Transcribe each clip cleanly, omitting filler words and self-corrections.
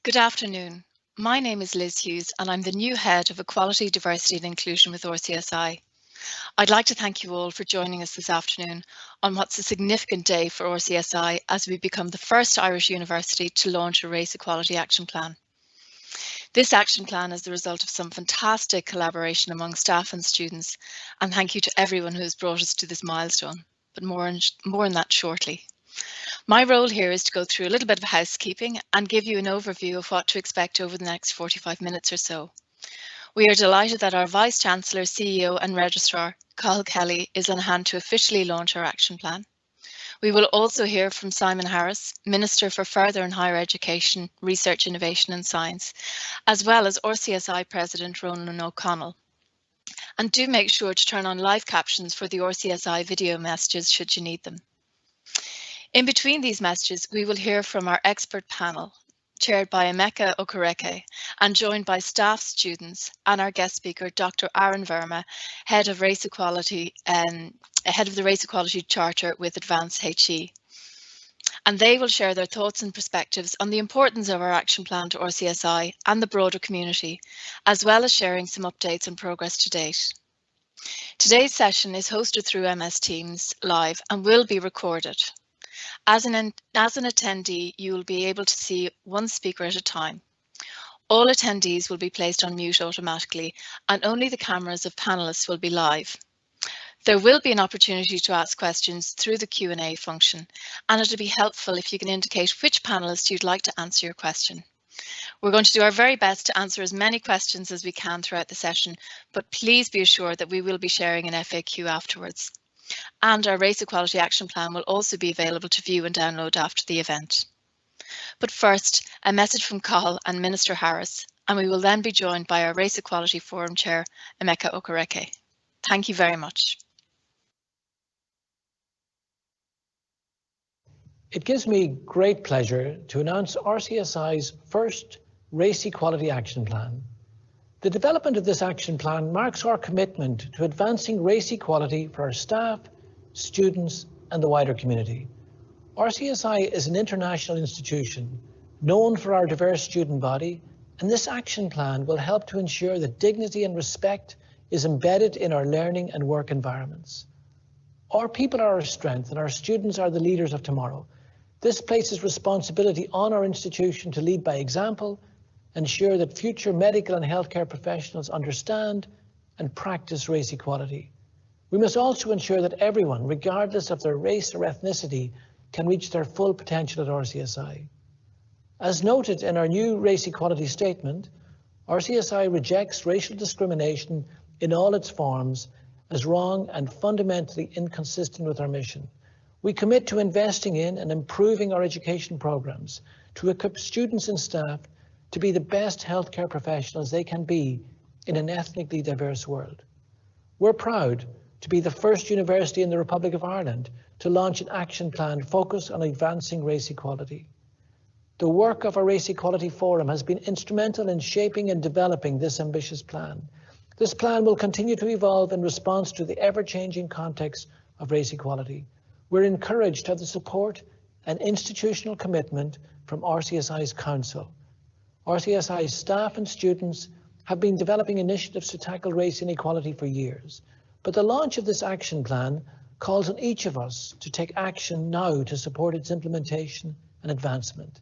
Good afternoon. My name is Liz Hughes and I'm the new Head of Equality, Diversity and Inclusion with RCSI. I'd like to thank you all for joining us this afternoon on what's a significant day for RCSI as we become the first Irish university to launch a Race Equality Action Plan. This action plan is the result of some fantastic collaboration among staff and students, and thank you to everyone who has brought us to this milestone, but more on that shortly. My role here is to go through a little bit of housekeeping and give you an overview of what to expect over the next 45 minutes or so. We are delighted that our Vice Chancellor, CEO and Registrar, Cathal Kelly, is on hand to officially launch our action plan. We will also hear from Simon Harris, Minister for Further and Higher Education, Research, Innovation and Science, as well as RCSI President Ronan O'Connell. And do make sure to turn on live captions for the RCSI video messages should you need them. In between these messages, we will hear from our expert panel, chaired by Emeka Okereke and joined by staff, students, and our guest speaker, Dr. Arun Verma, Head of the Race Equality Charter with Advanced HE. And they will share their thoughts and perspectives on the importance of our action plan to RCSI and the broader community, as well as sharing some updates on progress to date. Today's session is hosted through MS Teams Live and will be recorded. As an attendee, you will be able to see one speaker at a time. All attendees will be placed on mute automatically and only the cameras of panelists will be live. There will be an opportunity to ask questions through the Q&A function, and it would be helpful if you can indicate which panelist you'd like to answer your question. We're going to do our very best to answer as many questions as we can throughout the session, but please be assured that we will be sharing an FAQ afterwards. And our Race Equality Action Plan will also be available to view and download after the event. But first, a message from Cathal and Minister Harris, and we will then be joined by our Race Equality Forum Chair, Emeka Okereke. Thank you very much. It gives me great pleasure to announce RCSI's first Race Equality Action Plan. The development of this action plan marks our commitment to advancing race equality for our staff, students, and the wider community. RCSI is an international institution known for our diverse student body, and this action plan will help to ensure that dignity and respect is embedded in our learning and work environments. Our people are our strength and our students are the leaders of tomorrow. This places responsibility on our institution to lead by example, ensure that future medical and healthcare professionals understand and practice race equality. We must also ensure that everyone, regardless of their race or ethnicity, can reach their full potential at RCSI. As noted in our new Race Equality Statement, RCSI rejects racial discrimination in all its forms as wrong and fundamentally inconsistent with our mission. We commit to investing in and improving our education programs to equip students and staff to be the best healthcare professionals they can be in an ethnically diverse world. We're proud to be the first university in the Republic of Ireland to launch an action plan focused on advancing race equality. The work of our Race Equality Forum has been instrumental in shaping and developing this ambitious plan. This plan will continue to evolve in response to the ever-changing context of race equality. We're encouraged to have the support and institutional commitment from RCSI's Council. RCSI's staff and students have been developing initiatives to tackle race inequality for years, but the launch of this action plan calls on each of us to take action now to support its implementation and advancement.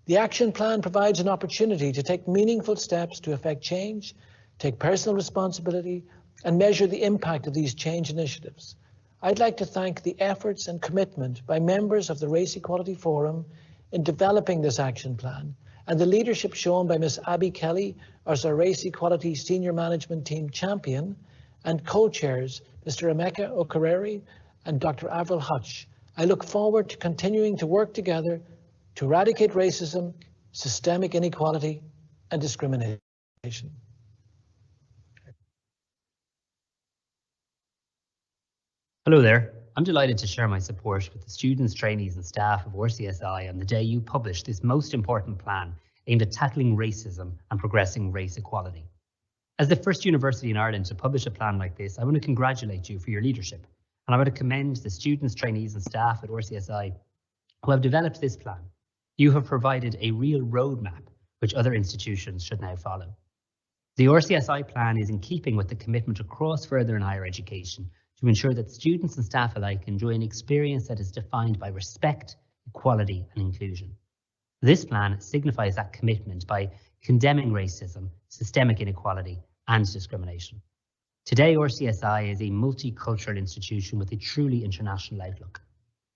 The action plan provides an opportunity to take meaningful steps to effect change, take personal responsibility, and measure the impact of these change initiatives. I'd like to thank the efforts and commitment by members of the Race Equality Forum in developing this action plan, and the leadership shown by Ms. Abby Kelly as our Race Equality Senior Management Team Champion, and co-chairs Mr. Emeka Okereke and Dr. Avril Hutch. I look forward to continuing to work together to eradicate racism, systemic inequality, and discrimination. Hello there. I'm delighted to share my support with the students, trainees and staff of RCSI on the day you published this most important plan aimed at tackling racism and progressing race equality. As the first university in Ireland to publish a plan like this, I want to congratulate you for your leadership, and I want to commend the students, trainees and staff at RCSI who have developed this plan. You have provided a real roadmap which other institutions should now follow. The RCSI plan is in keeping with the commitment across further and higher education to ensure that students and staff alike enjoy an experience that is defined by respect, equality and inclusion. This plan signifies that commitment by condemning racism, systemic inequality and discrimination. Today, RCSI is a multicultural institution with a truly international outlook.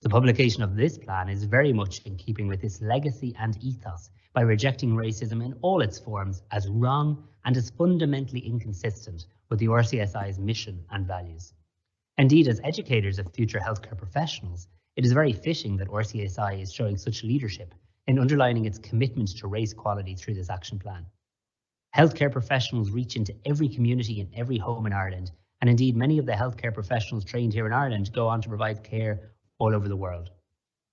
The publication of this plan is very much in keeping with this legacy and ethos by rejecting racism in all its forms as wrong and as fundamentally inconsistent with the RCSI's mission and values. Indeed, as educators of future healthcare professionals, it is very fitting that RCSI is showing such leadership in underlining its commitment to race equality through this action plan. Healthcare professionals reach into every community and every home in Ireland, and indeed many of the healthcare professionals trained here in Ireland go on to provide care all over the world.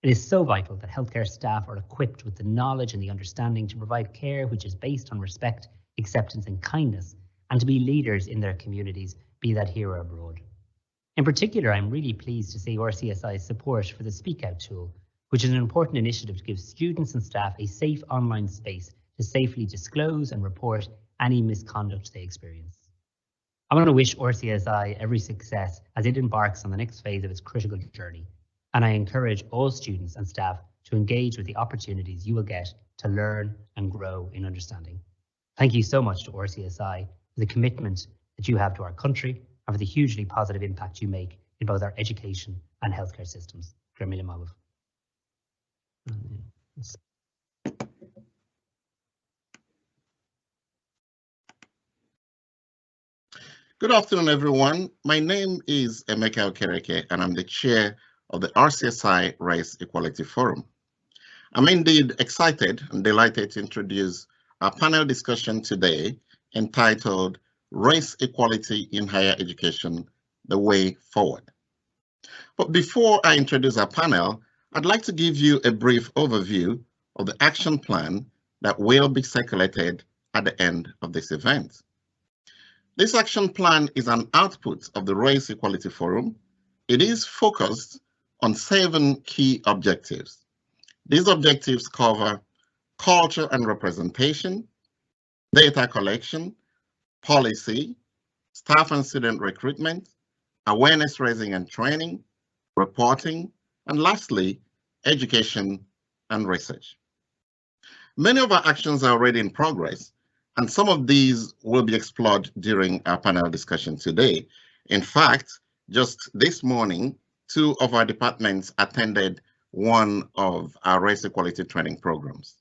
It is so vital that healthcare staff are equipped with the knowledge and the understanding to provide care which is based on respect, acceptance and kindness, and to be leaders in their communities, be that here or abroad. In particular, I'm really pleased to see RCSI's support for the Speak Out tool, which is an important initiative to give students and staff a safe online space to safely disclose and report any misconduct they experience. I want to wish RCSI every success as it embarks on the next phase of its critical journey, and I encourage all students and staff to engage with the opportunities you will get to learn and grow in understanding. Thank you so much to RCSI for the commitment that you have to our country and for the hugely positive impact you make in both our education and healthcare systems. Good afternoon, everyone. My name is Emeka Okereke, and I'm the chair of the RCSI Race Equality Forum. I'm indeed excited and delighted to introduce our panel discussion today entitled Race Equality in Higher Education, the Way Forward. But before I introduce our panel, I'd like to give you a brief overview of the action plan that will be circulated at the end of this event. This action plan is an output of the Race Equality Forum. It is focused on 7 key objectives. These objectives cover culture and representation, data collection, policy, staff and student recruitment, awareness raising and training, reporting, and lastly, education and research. Many of our actions are already in progress, and some of these will be explored during our panel discussion today. In fact, just this morning, 2 of our departments attended one of our race equality training programs.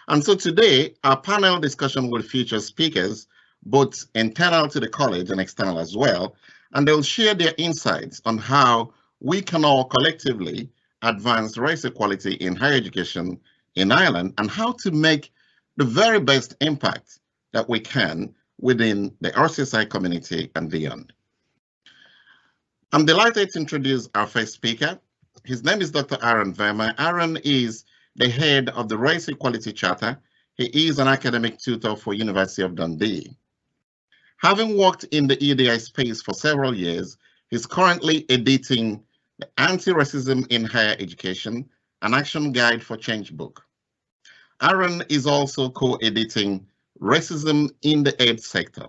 And so today, our panel discussion will feature speakers, both internal to the college and external as well, and they'll share their insights on how we can all collectively advance race equality in higher education in Ireland and how to make the very best impact that we can within the RCSI community and beyond. I'm delighted to introduce our first speaker. His name is Dr. Arun Verma. Arun is the head of the Race Equality Chapter. He is an academic tutor for University of Dundee. Having worked in the EDI space for several years, he's currently editing the Anti-Racism in Higher Education, an Action Guide for Change book. Arun is also co-editing Racism in the Aid Sector,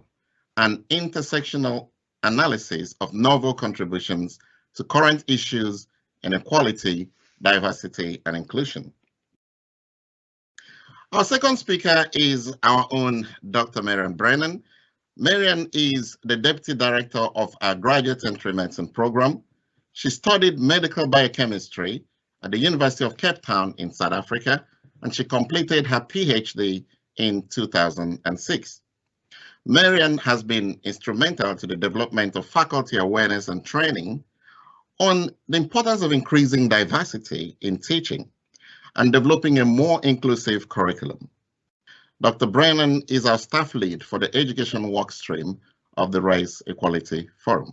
an intersectional analysis of novel contributions to current issues in equality, diversity, and inclusion. Our second speaker is our own Dr. Marian Brennan. Marian is the Deputy Director of our Graduate Entry Medicine Program. She studied medical biochemistry at the University of Cape Town in South Africa, and she completed her PhD in 2006. Marian has been instrumental to the development of faculty awareness and training on the importance of increasing diversity in teaching and developing a more inclusive curriculum. Dr. Brennan is our staff lead for the education work stream of the Race Equality Forum.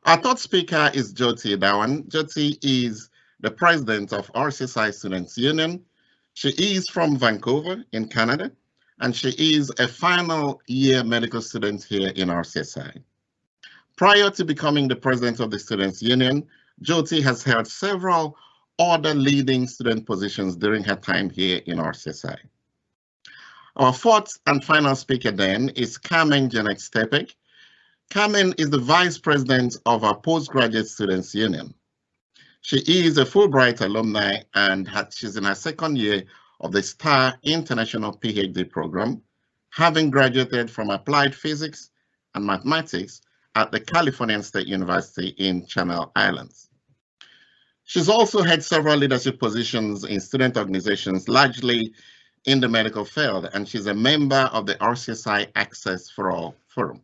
Our third speaker is Jyoti Dhawan. Jyoti is the president of RCSI Students Union. She is from Vancouver in Canada, and she is a final year medical student here in RCSI. Prior to becoming the president of the Students Union, Jyoti has held several other leading student positions during her time here in RCSI. Our fourth and final speaker then is Carmen-Jeanette Stepek. Carmen is the Vice President of our Postgraduate Students Union. She is a Fulbright alumni and she's in her second year of the STAR International PhD program, having graduated from Applied Physics and Mathematics at the California State University in Channel Islands. She's also had several leadership positions in student organizations, largely in the medical field, and she's a member of the RCSI Access for All Forum.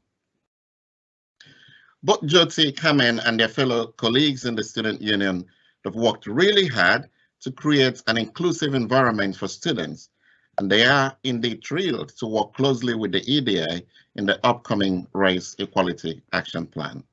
Both Jyoti, Carmen, and their fellow colleagues in the Student Union have worked really hard to create an inclusive environment for students, and they are indeed thrilled to work closely with the EDI in the upcoming Race Equality Action Plan.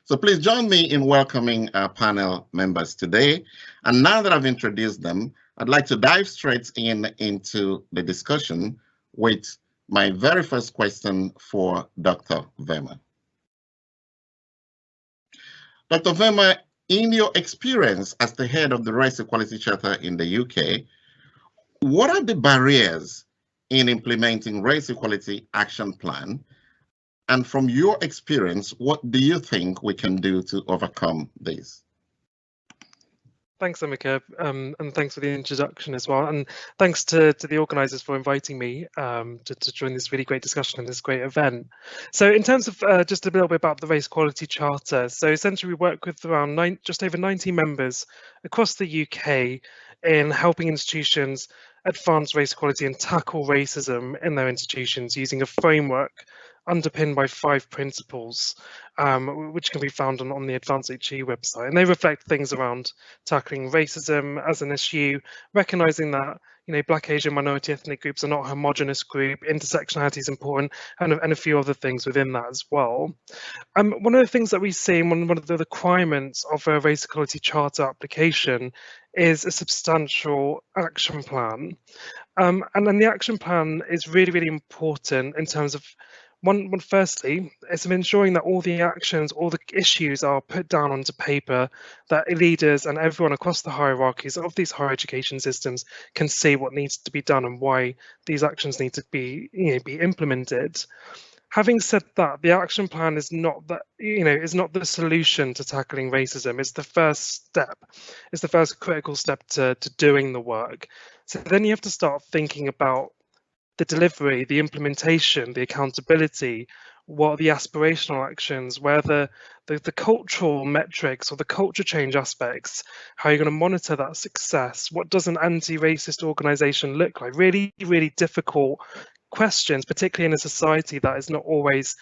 So please join me in welcoming our panel members today. And now that I've introduced them, I'd like to dive straight into the discussion with my very first question for Dr. Verma. Dr. Verma, in your experience as the head of the Race Equality Charter in the UK, what are the barriers in implementing Race Equality Action Plan? And from your experience, what do you think we can do to overcome this? Thanks, Emeka, and thanks for the introduction as well. And thanks to the organisers for inviting me to join this really great discussion and this great event. So in terms of just a little bit about the Race Equality Charter, so essentially we work with around just over 90 members across the UK in helping institutions advance race equality and tackle racism in their institutions using a framework underpinned by 5 principles, which can be found on the Advance HE website. And they reflect things around tackling racism as an issue, recognising that Black, Asian, minority ethnic groups are not a homogenous group, intersectionality is important, and a few other things within that as well. One of the things that we see, and one of the requirements of a Race Equality Charter application is a substantial action plan. And then the action plan is really, really important in terms of firstly, it's ensuring that all the actions, all the issues are put down onto paper, that leaders and everyone across the hierarchies of these higher education systems can see what needs to be done and why these actions need to be implemented. Having said that, the action plan is not the solution to tackling racism. It's the first step. It's the first critical step to doing the work. So then you have to start thinking about the delivery, the implementation, the accountability, what are the aspirational actions, where the cultural metrics or the culture change aspects, how you're going to monitor that success, what does an anti-racist organisation look like? Really, really difficult questions, particularly in a society that is not always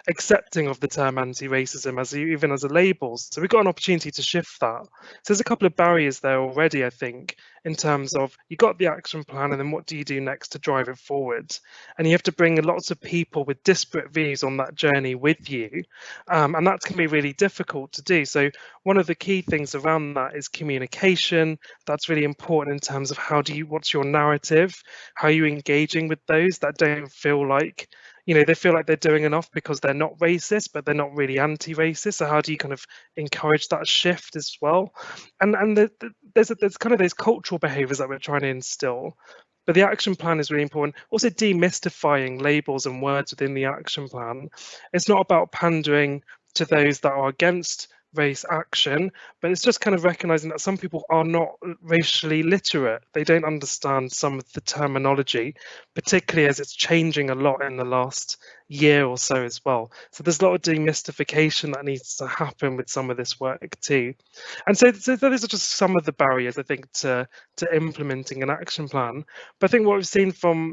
accepting of the term anti-racism even as a label. So we've got an opportunity to shift that. So there's a couple of barriers there already, I think, in terms of you got the action plan and then what do you do next to drive it forward? And you have to bring lots of people with disparate views on that journey with you. And that can be really difficult to do. So one of the key things around that is communication. That's really important in terms of what's your narrative? How are you engaging with those that don't feel like they feel like they're doing enough because they're not racist, but they're not really anti-racist. So how do you kind of encourage that shift as well? And there's kind of those cultural behaviours that we're trying to instill. But the action plan is really important. Also demystifying labels and words within the action plan. It's not about pandering to those that are against race action, but it's just kind of recognizing that some people are not racially literate. They don't understand some of the terminology, particularly as it's changing a lot in the last year or so as well. So there's a lot of demystification that needs to happen with some of this work too. And so those are just some of the barriers, I think, to implementing an action plan. But I think what we've seen from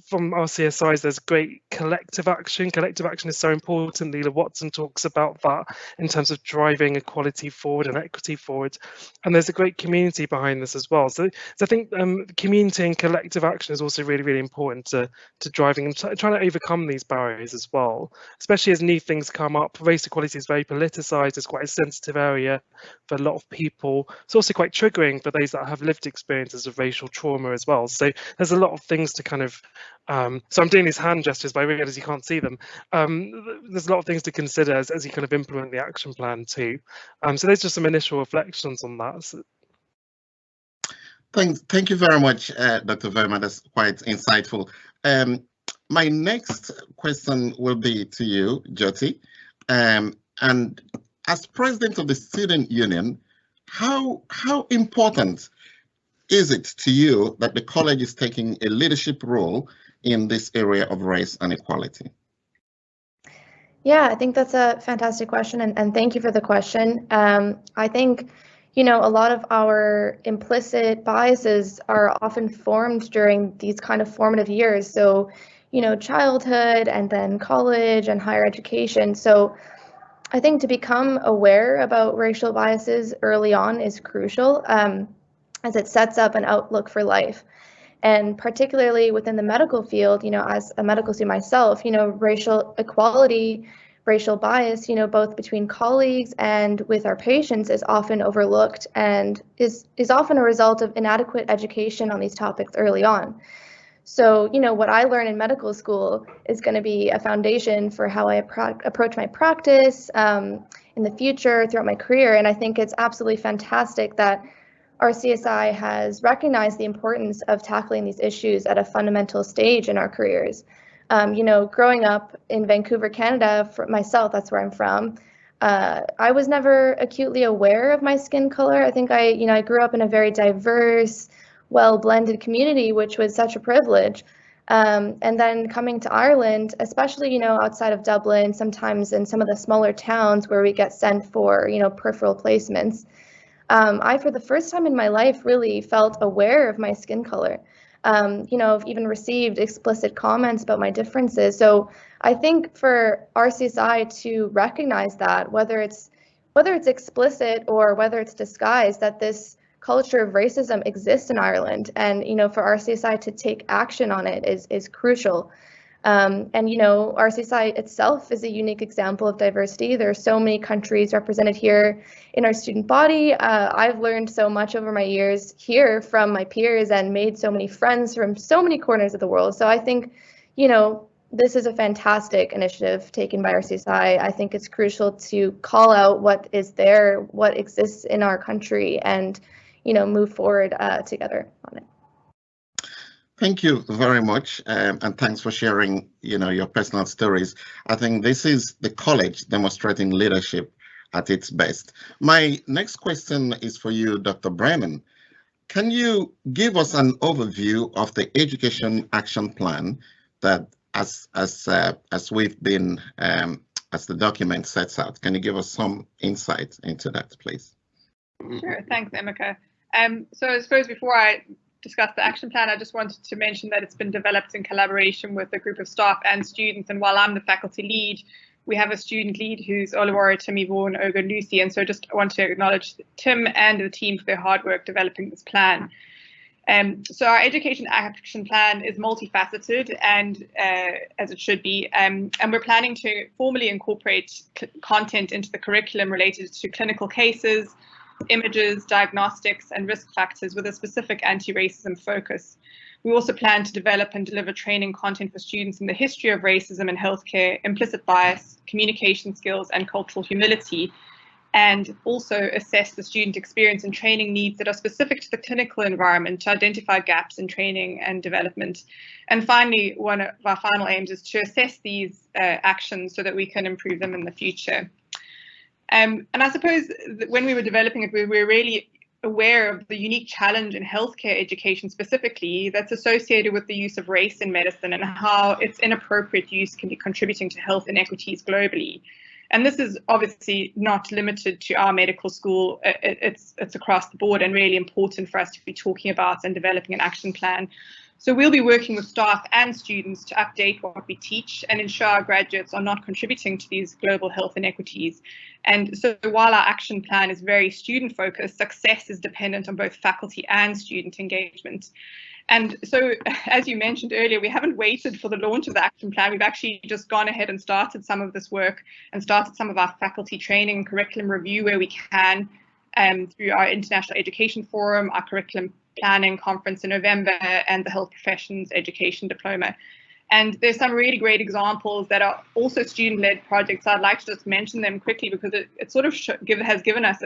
from RCSI is there's great collective action. Collective action is so important. Leela Watson talks about that in terms of driving equality forward and equity forward. And there's a great community behind this as well. So I think community and collective action is also really, really important to driving and trying to overcome these these barriers as well, especially as new things come up. Race equality is very politicised, it's quite a sensitive area for a lot of people. It's also quite triggering for those that have lived experiences of racial trauma as well. So there's a lot of things to kind of, so I'm doing these hand gestures, but I realise you can't see them. There's a lot of things to consider as you kind of implement the action plan too. So there's just some initial reflections on that. So, Thank you very much, Dr. Verma. That's quite insightful. My next question will be to you, Jyoti. And as president of the student union, how important is it to you that the college is taking a leadership role in this area of race and equality? Yeah, I think that's a fantastic question, and thank you for the question. I think, you know, a lot of our implicit biases are often formed during these kind of formative years. So, you know, childhood and then college and higher education. So I think to become aware about racial biases early on is crucial, as it sets up an outlook for life. And particularly within the medical field, you know, as a medical student myself, you know, racial equality, racial bias, you know, both between colleagues and with our patients is often overlooked and is often a result of inadequate education on these topics early on. So, you know, what I learn in medical school is going to be a foundation for how I approach my practice in the future throughout my career. And I think it's absolutely fantastic that RCSI has recognized the importance of tackling these issues at a fundamental stage in our careers. You know, growing up in Vancouver, Canada, for myself, that's where I'm from, I was never acutely aware of my skin color. I think I grew up in a very diverse, well-blended community, which was such a privilege. And then coming to Ireland, especially, you know, outside of Dublin, sometimes in some of the smaller towns where we get sent for, you know, peripheral placements, I, for the first time in my life, really felt aware of my skin color. You know, I've even received explicit comments about my differences. So I think for RCSI to recognize that, whether it's explicit or whether it's disguised, that this culture of racism exists in Ireland, and, you know, for RCSI to take action on it is crucial. And, you know, RCSI itself is a unique example of diversity. There are so many countries represented here in our student body. I've learned so much over my years here from my peers and made so many friends from so many corners of the world. So I think, you know, this is a fantastic initiative taken by RCSI. I think it's crucial to call out what is there, what exists in our country, and, you know, move forward together on it. Thank you very much, and thanks for sharing, you know, your personal stories. I think this is the college demonstrating leadership at its best. My next question is for you, Dr. Brennan. Can you give us an overview of the education action plan that, as we've been, as the document sets out? Can you give us some insight into that, please? Sure, thanks, Emeka. So I suppose before I discuss the action plan, I just wanted to mention that it's been developed in collaboration with a group of staff and students. And while I'm the faculty lead, we have a student lead who's Oluwari Timivon Ogunlusi. And so just want to acknowledge Tim and the team for their hard work developing this plan. So our education action plan is multifaceted, and as it should be, and we're planning to formally incorporate content into the curriculum related to clinical cases, images, diagnostics, and risk factors with a specific anti-racism focus. We also plan to develop and deliver training content for students in the history of racism in healthcare, implicit bias, communication skills, and cultural humility, and also assess the student experience and training needs that are specific to the clinical environment to identify gaps in training and development. And finally, one of our final aims is to assess these actions so that we can improve them in the future. And I suppose that when we were developing it, we were really aware of the unique challenge in healthcare education specifically that's associated with the use of race in medicine and how its inappropriate use can be contributing to health inequities globally. And this is obviously not limited to our medical school. It's across the board and really important for us to be talking about and developing an action plan. So we'll be working with staff and students to update what we teach and ensure our graduates are not contributing to these global health inequities. And so while our action plan is very student focused, success is dependent on both faculty and student engagement. And so, as you mentioned earlier, we haven't waited for the launch of the action plan. We've actually just gone ahead and started some of this work and started some of our faculty training and curriculum review where we can, through our International Education Forum, our curriculum planning conference in November, and the Health Professions Education Diploma. And there's some really great examples that are also student-led projects. I'd like to just mention them quickly because it sort of has given us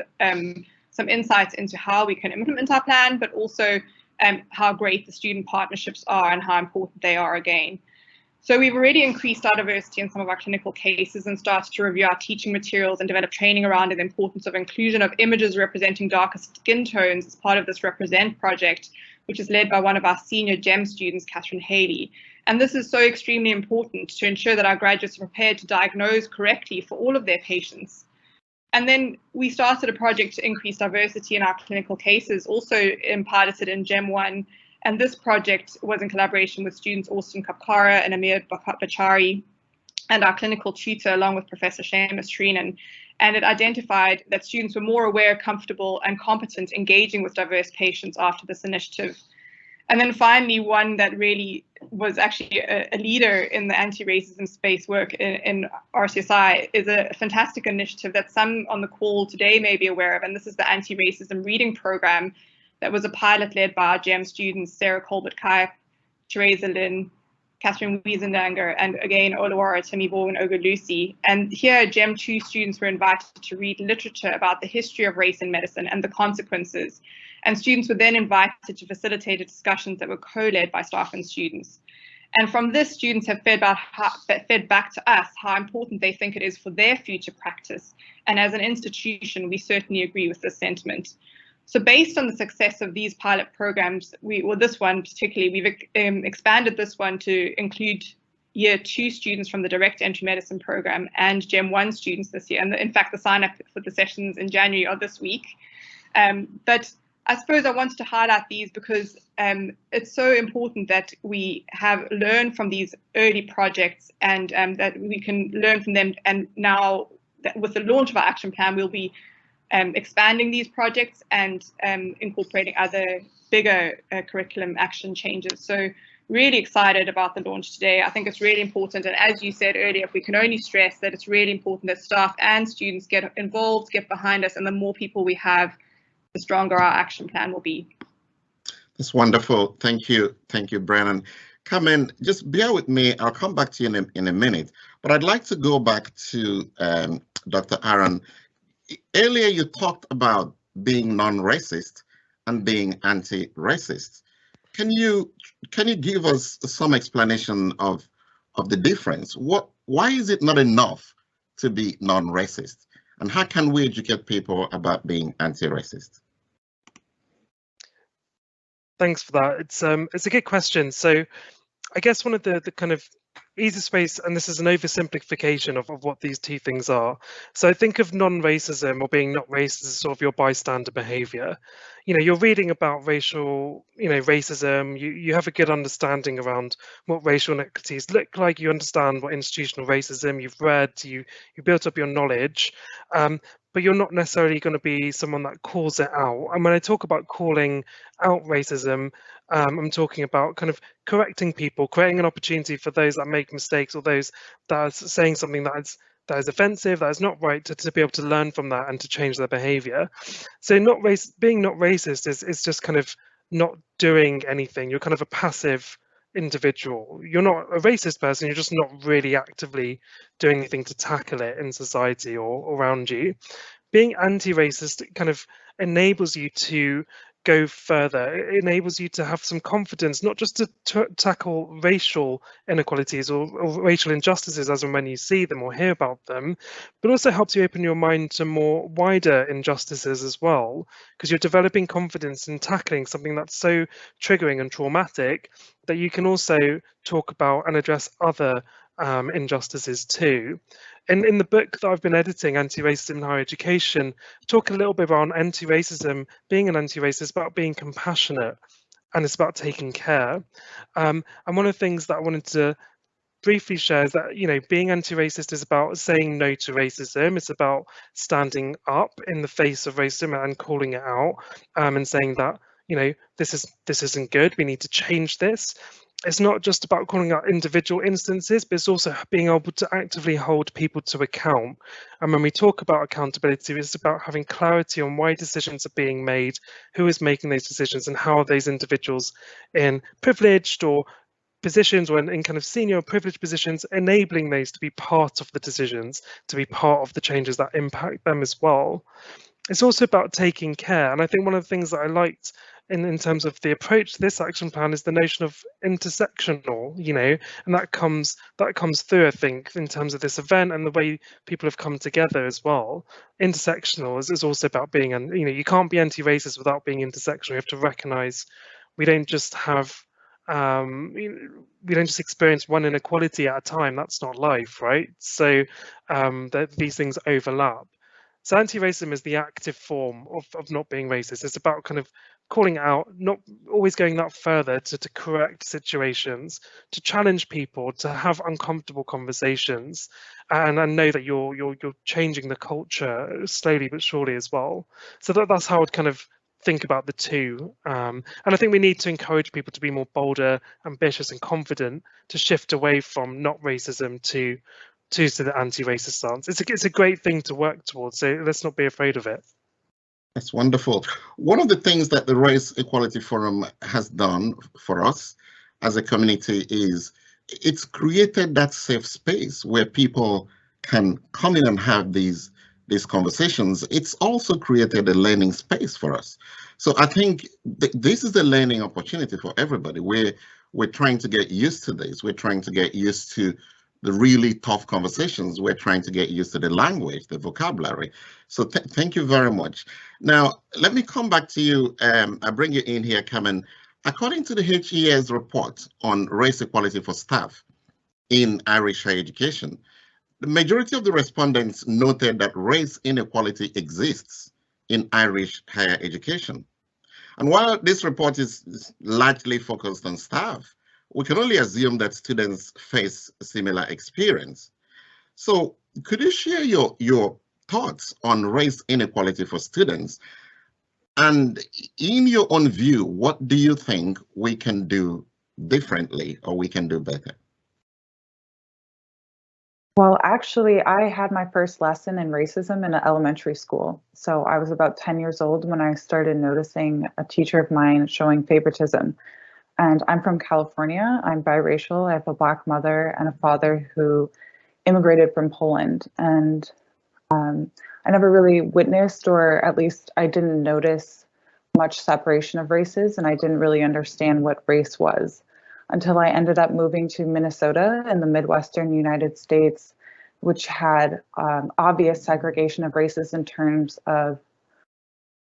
some insights into how we can implement our plan, but also how great the student partnerships are and how important they are again. So we've already increased our diversity in some of our clinical cases and started to review our teaching materials and develop training around the importance of inclusion of images representing darker skin tones as part of this Represent project, which is led by one of our senior GEM students, Catherine Haley. And this is so extremely important to ensure that our graduates are prepared to diagnose correctly for all of their patients. And then we started a project to increase diversity in our clinical cases, also piloted in GEM 1. And this project was in collaboration with students Austin Kapkara and Amir Bachari and our clinical tutor, along with Professor Seamus Treenan. And it identified that students were more aware, comfortable, and competent engaging with diverse patients after this initiative. And then finally, one that really was actually a leader in the anti-racism space work in RCSI is a fantastic initiative that some on the call today may be aware of. And this is the anti-racism reading program that was a pilot led by our GEM students, Sarah Colbert-Kai, Teresa Lynn, Catherine Wiesendanger, and again, Oluwara Timibo and Ogalusi. And here, GEM 2 students were invited to read literature about the history of race in medicine and the consequences. And students were then invited to facilitate discussions that were co-led by staff and students. And from this, students have fed back to us how important they think it is for their future practice. And as an institution, we certainly agree with this sentiment. So based on the success of these pilot programs, this one particularly, we've expanded this one to include Year 2 students from the Direct Entry Medicine program and GEM 1 students this year. And in fact, the sign up for the sessions in January are this week. But I suppose I wanted to highlight these because it's so important that we have learned from these early projects and that we can learn from them. And now that with the launch of our action plan, we'll be expanding these projects and incorporating other bigger curriculum action changes. So really excited about the launch today. I think it's really important. And as you said earlier, we can only stress that it's really important that staff and students get involved, get behind us, and the more people we have, the stronger our action plan will be. That's wonderful. Thank you. Thank you, Brennan. Carmen, just bear with me. I'll come back to you in a minute, but I'd like to go back to Dr. Arun. Earlier, you talked about being non-racist and being anti-racist. Can you give us some explanation of the difference? Why is it not enough to be non-racist? And how can we educate people about being anti-racist? Thanks for that. It's a good question. So I guess one of the kind of easiest ways, and this is an oversimplification of what these two things are. So think of non-racism or being not racist as sort of your bystander behavior. You know, you're reading about racial, racism, you have a good understanding around what racial inequities look like, you understand what institutional racism, you've read, you built up your knowledge, but you're not necessarily going to be someone that calls it out. And when I talk about calling out racism, I'm talking about kind of correcting people, creating an opportunity for those that make mistakes or those that are saying something that is offensive, that is not right, to be able to learn from that and to change their behavior. So being not racist is just kind of not doing anything. You're kind of a passive individual. You're not a racist person, you're just not really actively doing anything to tackle it in society or around you. Being anti-racist kind of enables you to go further. It enables you to have some confidence, not just to tackle racial inequalities or racial injustices as and when you see them or hear about them, but also helps you open your mind to more wider injustices as well, because you're developing confidence in tackling something that's so triggering and traumatic that you can also talk about and address other injustices too. In the book that I've been editing, Anti-Racism in Higher Education, I talk a little bit about anti-racism, being an anti-racist, about being compassionate and it's about taking care. And one of the things that I wanted to briefly share is that, you know, being anti-racist is about saying no to racism. It's about standing up in the face of racism and calling it out, and saying that, you know, this isn't good. We need to change this. It's not just about calling out individual instances, but it's also being able to actively hold people to account. And when we talk about accountability, it's about having clarity on why decisions are being made, who is making those decisions, and how are those individuals in privileged or positions or in kind of senior privileged positions, enabling those to be part of the decisions, to be part of the changes that impact them as well. It's also about taking care. And I think one of the things that I liked in terms of the approach to this action plan is the notion of intersectional, you know, and that comes through, I think, in terms of this event and the way people have come together as well. Intersectional is also about being, you know, you can't be anti-racist without being intersectional. You have to recognize we don't just have we don't just experience one inequality at a time. That's not life, right? So these things overlap. So anti-racism is the active form of not being racist. It's about kind of calling out, not always going that further to correct situations, to challenge people, to have uncomfortable conversations, and know that you're changing the culture slowly but surely as well. So that's how I'd kind of think about the two. And I think we need to encourage people to be more bolder, ambitious and confident, to shift away from not racism to the anti-racist stance. It's a great thing to work towards, so let's not be afraid of it. That's wonderful. One of the things that the Race Equality Forum has done for us as a community is it's created that safe space where people can come in and have these conversations. It's also created a learning space for us. So I think this is a learning opportunity for everybody. We're trying to get used to this. We're trying to get used to the really tough conversations. We're trying to get used to the language, the vocabulary. So thank you very much. Now, let me come back to you. I bring you in here, Carmen. According to the HES report on race equality for staff in Irish higher education, the majority of the respondents noted that race inequality exists in Irish higher education. And while this report is largely focused on staff, we can only assume that students face a similar experience. So could you share your thoughts on race inequality for students? And in your own view, what do you think we can do differently or we can do better? Well, actually, I had my first lesson in racism in elementary school. So I was about 10 years old when I started noticing a teacher of mine showing favoritism. And I'm from California. I'm biracial. I have a Black mother and a father who immigrated from Poland. And I never really witnessed, or at least I didn't notice much separation of races, and I didn't really understand what race was until I ended up moving to Minnesota in the Midwestern United States, which had obvious segregation of races in terms of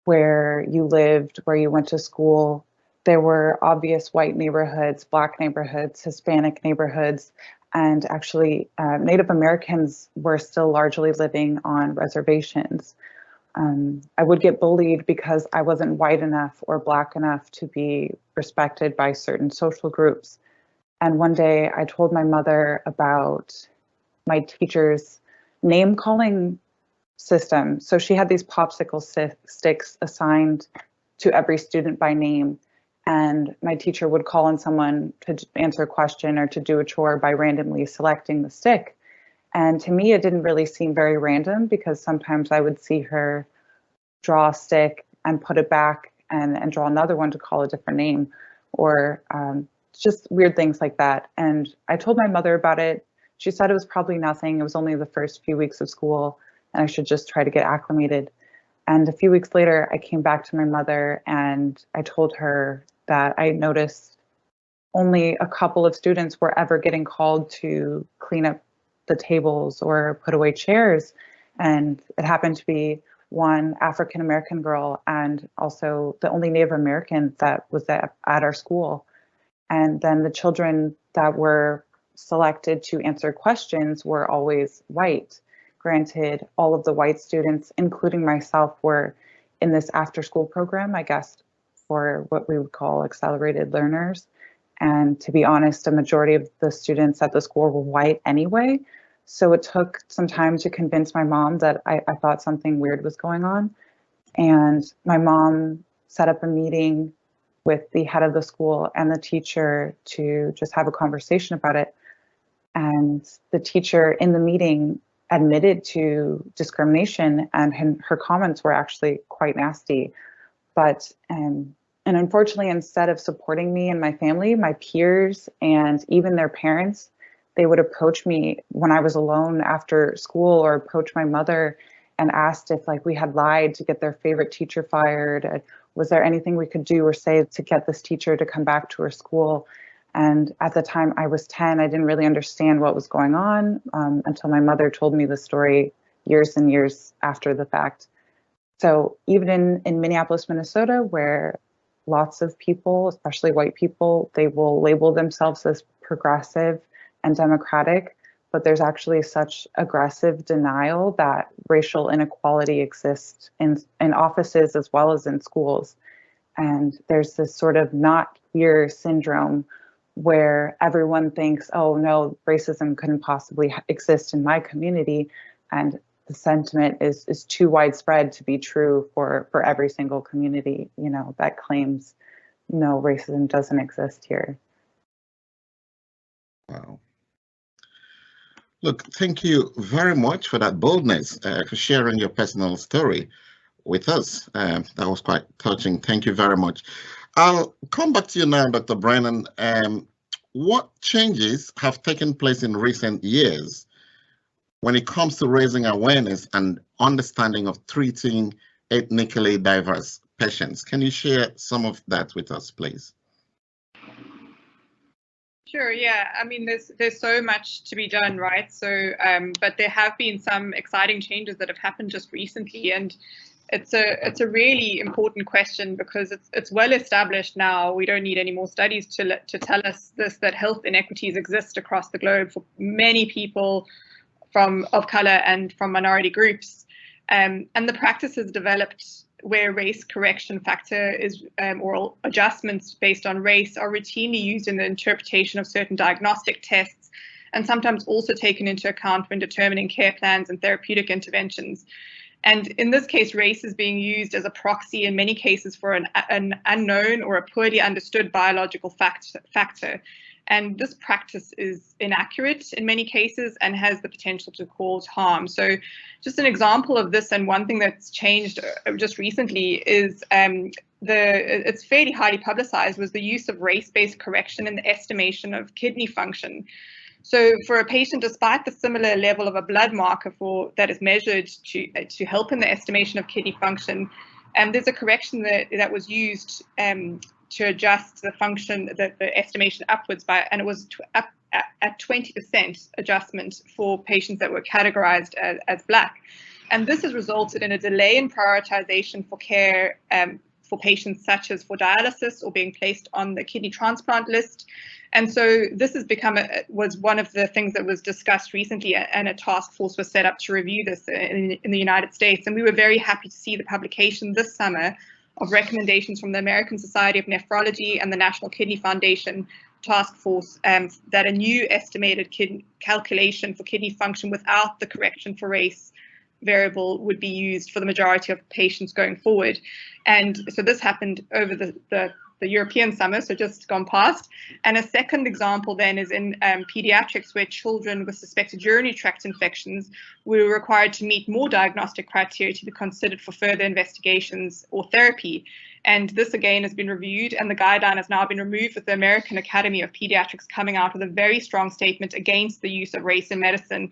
where you lived, where you went to school. There were obvious white neighborhoods, Black neighborhoods, Hispanic neighborhoods, and actually Native Americans were still largely living on reservations. I would get bullied because I wasn't white enough or Black enough to be respected by certain social groups. And one day I told my mother about my teacher's name calling system. So she had these popsicle sticks assigned to every student by name. And my teacher would call on someone to answer a question or to do a chore by randomly selecting the stick. And to me, it didn't really seem very random because sometimes I would see her draw a stick and put it back and draw another one to call a different name, or just weird things like that. And I told my mother about it. She said it was probably nothing. It was only the first few weeks of school and I should just try to get acclimated. And a few weeks later, I came back to my mother and I told her that I noticed only a couple of students were ever getting called to clean up the tables or put away chairs. And it happened to be one African-American girl and also the only Native American that was at our school. And then the children that were selected to answer questions were always white. Granted, all of the white students, including myself, were in this after-school program, I guess for what we would call accelerated learners. And to be honest, a majority of the students at the school were white anyway. So it took some time to convince my mom that I thought something weird was going on. And my mom set up a meeting with the head of the school and the teacher to just have a conversation about it. And the teacher in the meeting admitted to discrimination, and her comments were actually quite nasty. But and unfortunately, instead of supporting me and my family, my peers and even their parents, they would approach me when I was alone after school, or approach my mother and asked if like we had lied to get their favorite teacher fired. Was there anything we could do or say to get this teacher to come back to her school? And at the time I was 10, I didn't really understand what was going on until my mother told me the story years and years after the fact. So even in Minneapolis, Minnesota, where lots of people, especially white people, they will label themselves as progressive and democratic, but there's actually such aggressive denial that racial inequality exists in offices as well as in schools. And there's this sort of not here syndrome where everyone thinks, oh no, racism couldn't possibly exist in my community. And the sentiment is too widespread to be true for every single community, you know, that claims no, racism doesn't exist here. Wow. Look, thank you very much for that boldness, for sharing your personal story with us. That was quite touching. Thank you very much. I'll come back to you now, Dr. Brennan. What changes have taken place in recent years when it comes to raising awareness and understanding of treating ethnically diverse patients? Can you share some of that with us, please? Sure, yeah. I mean, there's so much to be done, right? So, but there have been some exciting changes that have happened just recently, and it's a really important question because it's well established now. We don't need any more studies to tell us this, that health inequities exist across the globe for many people of color and from minority groups, and the practice has developed where race correction factor is or adjustments based on race are routinely used in the interpretation of certain diagnostic tests, and sometimes also taken into account when determining care plans and therapeutic interventions. And in this case, race is being used as a proxy in many cases for an unknown or a poorly understood biological factor. And this practice is inaccurate in many cases and has the potential to cause harm. So just an example of this, and one thing that's changed just recently is it's fairly highly publicized, was the use of race-based correction in the estimation of kidney function. So for a patient, despite the similar level of a blood marker that is measured to help in the estimation of kidney function, there's a correction that was used to adjust the function, the estimation upwards by, and it was up at 20% adjustment for patients that were categorized as Black. And this has resulted in a delay in prioritization for care for patients such as for dialysis or being placed on the kidney transplant list. And so this has was one of the things that was discussed recently, and a task force was set up to review this in the United States. And we were very happy to see the publication this summer of recommendations from the American Society of Nephrology and the National Kidney Foundation task force that a new estimated calculation for kidney function without the correction for race variable would be used for the majority of patients going forward. And so this happened over the European summer, so just gone past. And a second example then is in pediatrics, where children with suspected urinary tract infections were required to meet more diagnostic criteria to be considered for further investigations or therapy. And this again has been reviewed, and the guideline has now been removed, with the American Academy of Pediatrics coming out with a very strong statement against the use of race in medicine.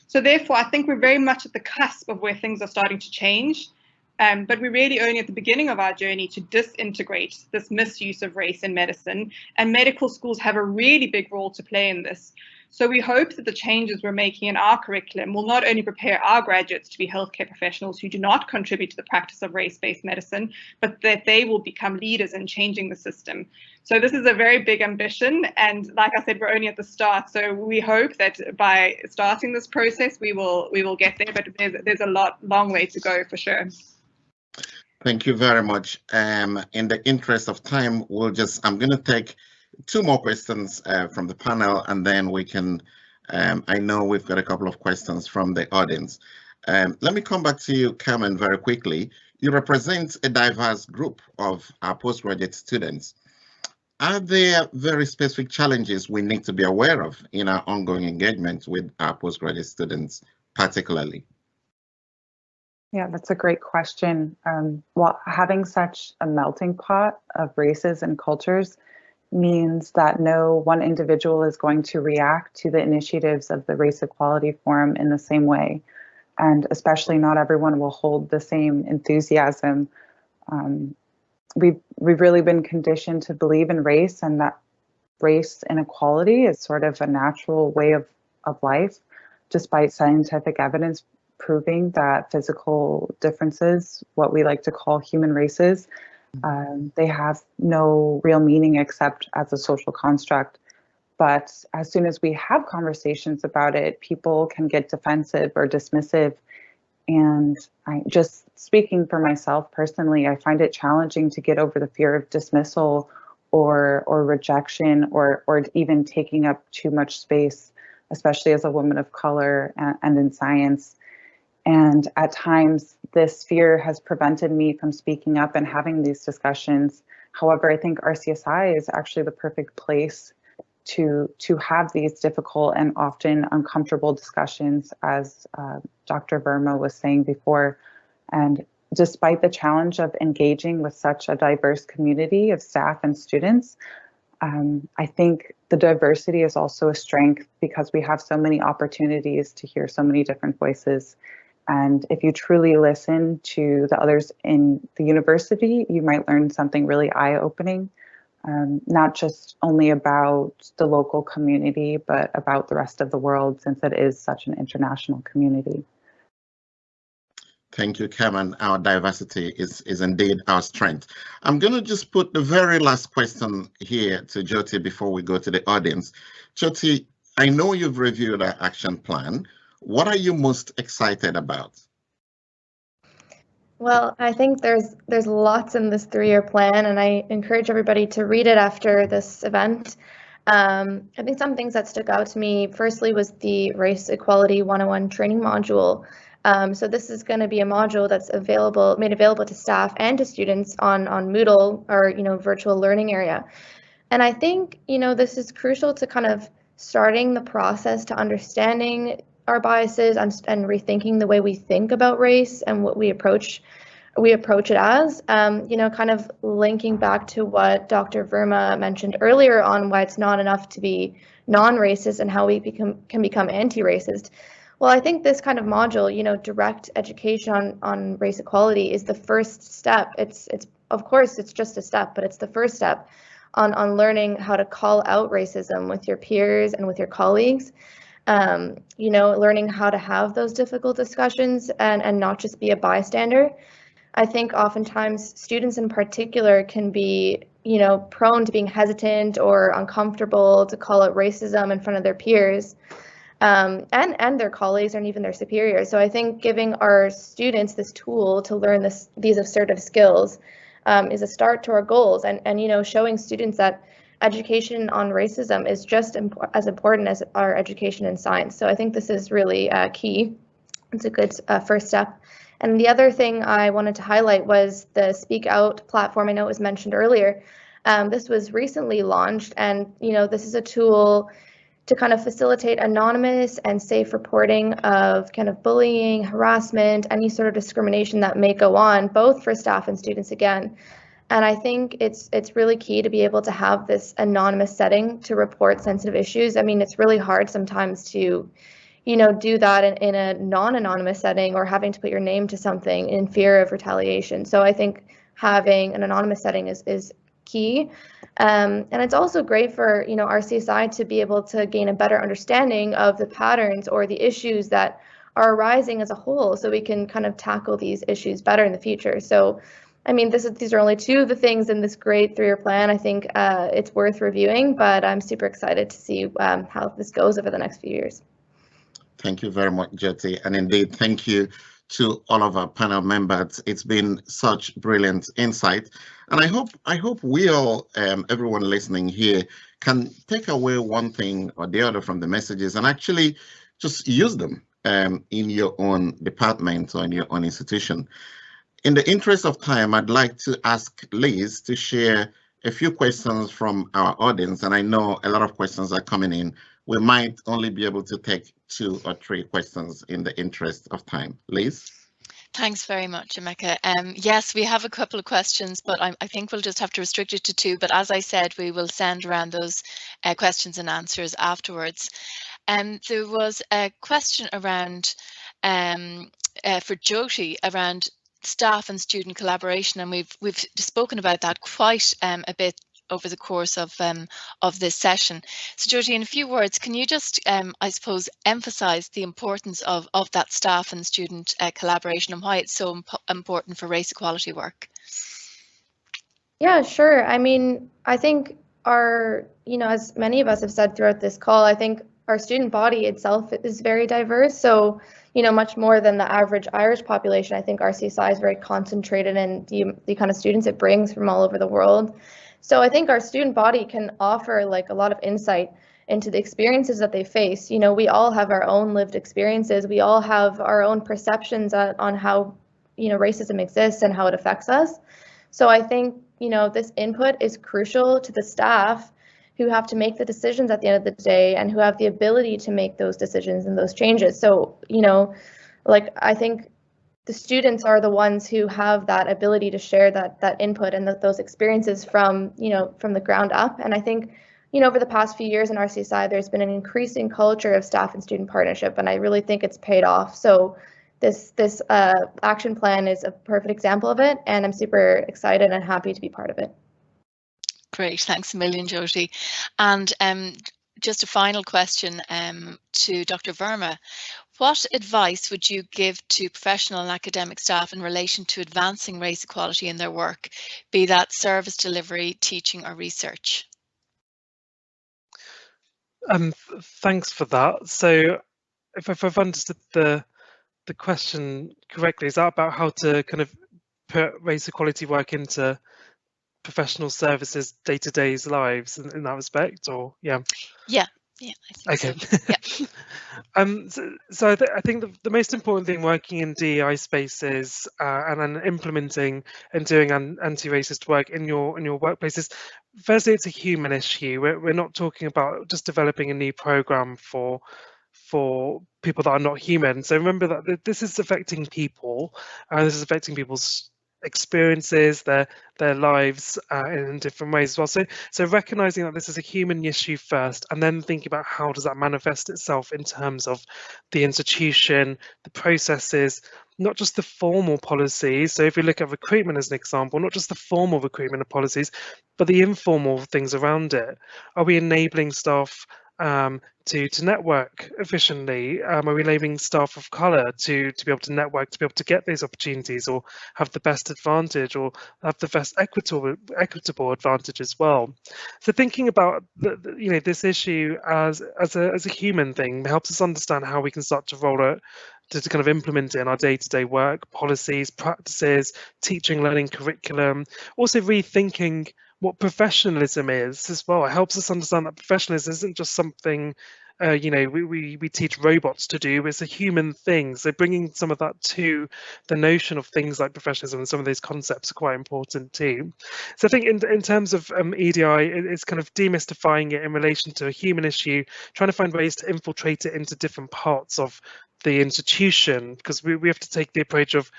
So therefore, I think we're very much at the cusp of where things are starting to change. But we're really only at the beginning of our journey to disintegrate this misuse of race in medicine, and medical schools have a really big role to play in this. So we hope that the changes we're making in our curriculum will not only prepare our graduates to be healthcare professionals who do not contribute to the practice of race-based medicine, but that they will become leaders in changing the system. So this is a very big ambition, and like I said, we're only at the start. So we hope that by starting this process, we will get there, but there's a long way to go for sure. Thank you very much. In the interest of time, I'm going to take 2 more questions from the panel, and then we can, I know we've got a couple of questions from the audience. Let me come back to you, Carmen, very quickly. You represent a diverse group of our postgraduate students. Are there very specific challenges we need to be aware of in our ongoing engagement with our postgraduate students, particularly? Yeah, that's a great question. Well, having such a melting pot of races and cultures means that no one individual is going to react to the initiatives of the Race Equality Forum in the same way. And especially not everyone will hold the same enthusiasm. We've really been conditioned to believe in race, and that race inequality is sort of a natural way of life, despite scientific evidence proving that physical differences, what we like to call human races, they have no real meaning except as a social construct. But as soon as we have conversations about it, people can get defensive or dismissive. And just speaking for myself personally, I find it challenging to get over the fear of dismissal or rejection or even taking up too much space, especially as a woman of color and in science. And at times, this fear has prevented me from speaking up and having these discussions. However, I think RCSI is actually the perfect place to have these difficult and often uncomfortable discussions, as Dr. Verma was saying before. And despite the challenge of engaging with such a diverse community of staff and students, I think the diversity is also a strength because we have so many opportunities to hear so many different voices. And if you truly listen to the others in the university, you might learn something really eye-opening, not just only about the local community, but about the rest of the world, since it is such an international community. Thank you, Carmen. Our diversity is indeed our strength. I'm going to just put the very last question here to Jyoti before we go to the audience. Jyoti, I know you've reviewed our action plan. What are you most excited about? Well, I think there's lots in this 3-year plan, and I encourage everybody to read it after this event. I think some things that stuck out to me, firstly, was the Race Equality 101 training module. So this is going to be a module that's made available to staff and to students on Moodle, or virtual learning area. And I think this is crucial to kind of starting the process to understanding our biases and rethinking the way we think about race and what we approach it as. Kind of linking back to what Dr. Verma mentioned earlier on why it's not enough to be non-racist and how we can become anti-racist. Well, I think this kind of module, direct education on race equality, is the first step. It's of course it's just a step, but it's the first step on learning how to call out racism with your peers and with your colleagues. Learning how to have those difficult discussions and not just be a bystander. I think oftentimes students in particular can be, prone to being hesitant or uncomfortable to call out racism in front of their peers, and their colleagues and even their superiors. So I think giving our students this tool to learn these assertive skills is a start to our goals, and showing students that education on racism is just as important as our education in science. So I think this is really key. It's a good first step. And the other thing I wanted to highlight was the Speak Out platform. I know it was mentioned earlier. This was recently launched, and this is a tool to kind of facilitate anonymous and safe reporting of kind of bullying, harassment, any sort of discrimination that may go on, both for staff and students again. And I think it's really key to be able to have this anonymous setting to report sensitive issues. I mean, it's really hard sometimes to, do that in a non-anonymous setting, or having to put your name to something in fear of retaliation. So I think having an anonymous setting is key. And it's also great for, RCSI to be able to gain a better understanding of the patterns or the issues that are arising as a whole, so we can kind of tackle these issues better in the future. So I mean, these are only 2 of the things in this great 3-year plan. I think it's worth reviewing, but I'm super excited to see how this goes over the next few years. Thank you very much, Jyoti. And indeed, thank you to all of our panel members. It's been such brilliant insight. And I hope we all, everyone listening here, can take away one thing or the other from the messages and actually just use them in your own department or in your own institution. In the interest of time, I'd like to ask Liz to share a few questions from our audience. And I know a lot of questions are coming in. We might only be able to take 2 or 3 questions in the interest of time. Liz? Thanks very much, Emeka. Yes, we have a couple of questions, but I think we'll just have to restrict it to 2. But as I said, we will send around those questions and answers afterwards. There was a question around for Jyoti around staff and student collaboration, and we've spoken about that quite a bit over the course of this session. So Jyoti, in a few words, can you just, I suppose, emphasize the importance of that staff and student collaboration and why it's so important for race equality work? Yeah, sure. I mean, I think as many of us have said throughout this call, I think our student body itself is very diverse. So, much more than the average Irish population, I think RCSI is very concentrated in the kind of students it brings from all over the world. So I think our student body can offer like a lot of insight into the experiences that they face. We all have our own lived experiences. We all have our own perceptions on how, racism exists and how it affects us. So I think, this input is crucial to the staff who have to make the decisions at the end of the day and who have the ability to make those decisions and those changes. So, I think the students are the ones who have that ability to share that input and those experiences from the ground up. And I think, over the past few years in RCSI, there's been an increasing culture of staff and student partnership, and I really think it's paid off. So this action plan is a perfect example of it, and I'm super excited and happy to be part of it. Great, thanks a million, Jyoti. And just a final question to Dr. Verma. What advice would you give to professional and academic staff in relation to advancing race equality in their work, be that service delivery, teaching or research? Thanks for that. So if I've understood the question correctly, is that about how to kind of put race equality work into professional services day-to-day lives in that respect, or yeah? Yeah, I think okay. So. Yeah. So I think the most important thing working in DEI spaces and then implementing and doing anti-racist work in your workplaces, firstly, it's a human issue. We're not talking about just developing a new program for people that are not human. So remember that this is affecting people, and this is affecting people's experiences, their lives in different ways as well. So recognizing that this is a human issue first, and then thinking about how does that manifest itself in terms of the institution, the processes, not just the formal policies. So if we look at recruitment as an example, not just the formal recruitment policies, but the informal things around it. Are we enabling staff to network efficiently? Are we enabling staff of colour to be able to network, to be able to get these opportunities, or have the best advantage, or have the best equitable advantage as well? So thinking about this issue as a human thing helps us understand how we can start to roll it, to kind of implement it in our day-to-day work, policies, practices, teaching, learning, curriculum. Also rethinking what professionalism is as well. It helps us understand that professionalism isn't just something we teach robots to do. It's a human thing. So bringing some of that to the notion of things like professionalism and some of those concepts are quite important too. So I think in terms of EDI, it's kind of demystifying it in relation to a human issue, trying to find ways to infiltrate it into different parts of the institution, because we have to take the approach of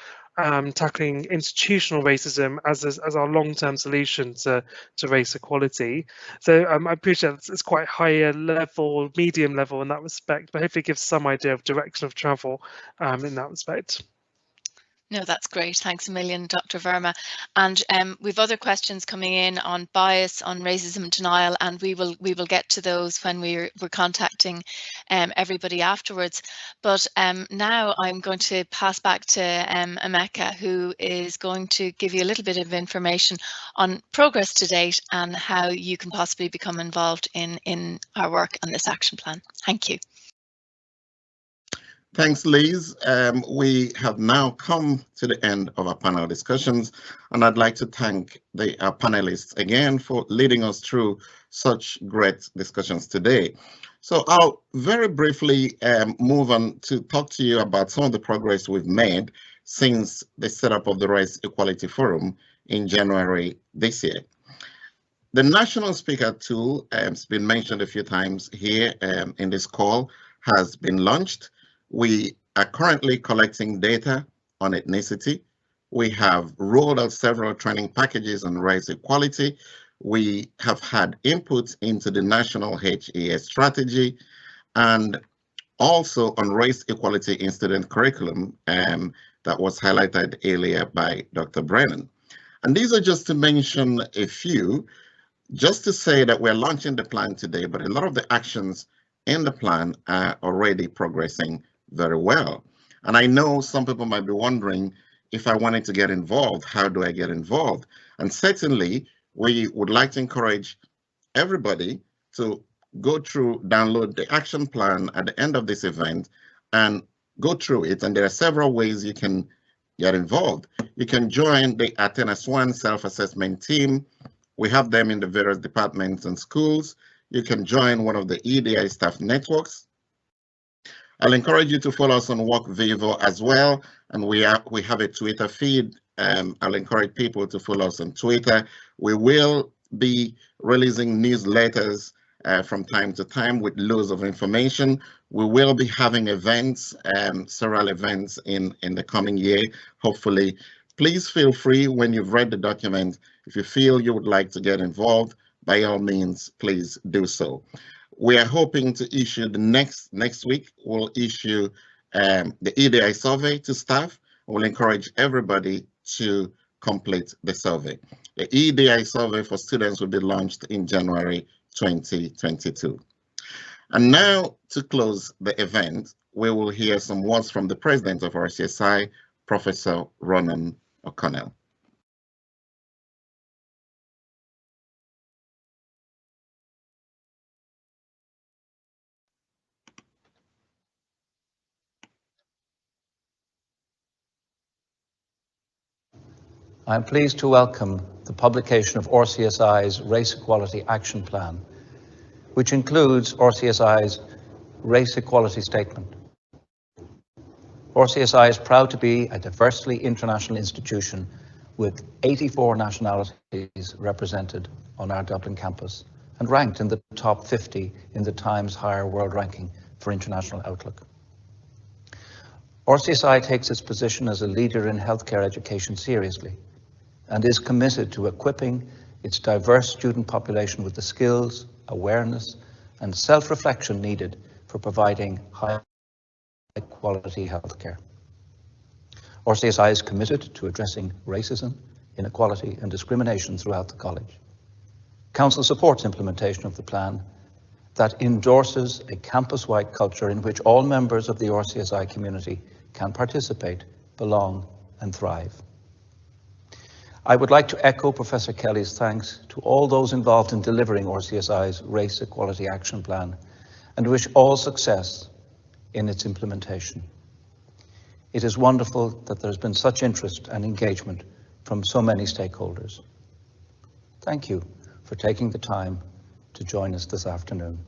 tackling institutional racism as our long-term solution to race equality. So I appreciate it's quite higher level, medium level in that respect, but hopefully it gives some idea of direction of travel in that respect. No, that's great. Thanks a million, Dr. Verma. And we've other questions coming in on bias, on racism and denial, and we will get to those when we're contacting everybody afterwards. But now I'm going to pass back to Emeka, who is going to give you a little bit of information on progress to date and how you can possibly become involved in our work on this action plan. Thank you. Thanks, Liz. We have now come to the end of our panel discussions, and I'd like to thank our panelists again for leading us through such great discussions today. So I'll very briefly move on to talk to you about some of the progress we've made since the setup of the Race Equality Forum in January this year. The National Speaker Tool has been mentioned a few times here in this call, has been launched. We are currently collecting data on ethnicity. We have rolled out several training packages on race equality. We have had input into the national HES strategy and also on race equality in student curriculum that was highlighted earlier by Dr. Brennan. And these are just to mention a few, just to say that we're launching the plan today, but a lot of the actions in the plan are already progressing very well. And I know some people might be wondering, if I wanted to get involved, how do I get involved? And certainly, we would like to encourage everybody to go through, download the action plan at the end of this event and go through it. And there are several ways you can get involved. You can join the Athena Swan self-assessment team. We have them in the various departments and schools. You can join one of the EDI staff networks. I'll encourage you to follow us on Work Vivo as well. And we have a Twitter feed. I'll encourage people to follow us on Twitter. We will be releasing newsletters from time to time with loads of information. We will be having events, several events in the coming year, hopefully. Please feel free when you've read the document. If you feel you would like to get involved, by all means, please do so. We are hoping to issue the next week. We'll issue the EDI survey to staff. We'll encourage everybody to complete the survey. The EDI survey for students will be launched in January 2022. And now, to close the event, we will hear some words from the President of RCSI, Professor Arun. I'm pleased to welcome the publication of RCSI's Race Equality Action Plan, which includes RCSI's Race Equality Statement. RCSI is proud to be a diversely international institution with 84 nationalities represented on our Dublin campus and ranked in the top 50 in the Times Higher World Ranking for International Outlook. RCSI takes its position as a leader in healthcare education seriously and is committed to equipping its diverse student population with the skills, awareness, and self-reflection needed for providing high-quality healthcare. RCSI is committed to addressing racism, inequality, and discrimination throughout the college. Council supports implementation of the plan that endorses a campus-wide culture in which all members of the RCSI community can participate, belong, and thrive. I would like to echo Professor Kelly's thanks to all those involved in delivering RCSI's Race Equality Action Plan and wish all success in its implementation. It is wonderful that there's been such interest and engagement from so many stakeholders. Thank you for taking the time to join us this afternoon.